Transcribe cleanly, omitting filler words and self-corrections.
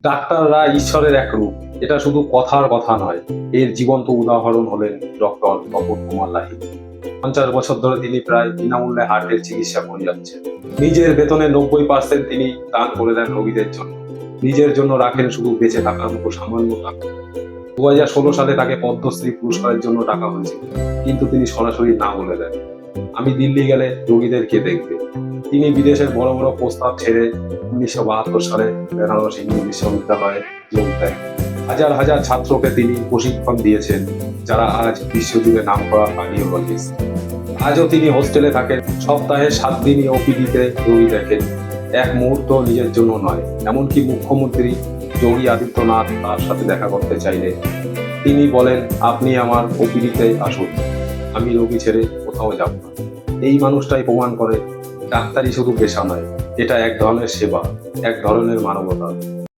ডাক্তাররা ঈশ্বরের এক রূপ, এটা শুধু কথার কথা নয়। এর জীবন্ত উদাহরণ হলেন ডক্টর তপন কুমার লাহিড়ী। 50 বছর ধরে তিনি প্রায় বিনামূল্যে হার্টের চিকিৎসা করে যাচ্ছেন। নিজের বেতনের 90% তিনি দান করে দেন রোগীদের জন্য। নিজের জন্য রাখেন শুধু বেঁচে থাকার মতো সামান্য টাকা। 2016 সালে তাকে পদ্মশ্রী পুরস্কারের জন্য ডাকা হয়েছিল, কিন্তু তিনি সরাসরি না বলে দেন, আমি দিল্লি গেলে রোগীদের কে দেখবে। তিনি বিদেশের বড় বড় প্রস্তাব ছেড়ে 1972 সালে বেনারস হিন্দু বিশ্ববিদ্যালয়ে যোগ দেন। হাজার হাজার ছাত্রকে তিনি প্রশিক্ষণ দিয়েছেন, যারা আজ বিশ্বজুড়ে নামকরা কার্ডিওলজিস্ট। আজও তিনি হোস্টেলে থাকেন, সপ্তাহে 7 দিনই ওপিডিতে রোগী দেখেন। এক মুহূর্ত নিজের জন্য নয়। এমনকি মুখ্যমন্ত্রী যোগী আদিত্যনাথ তার সাথে দেখা করতে চাইলে তিনি বলেন, আপনি আমার ওপিডিতে আসুন, আমি রোগী ছেড়ে কোথাও যাব না। এই মানুষটাই প্রমাণ করে ডাক্তারি শুধু পেশা নয়, এটা এক ধরনের সেবা, এক ধরনের মানবতা।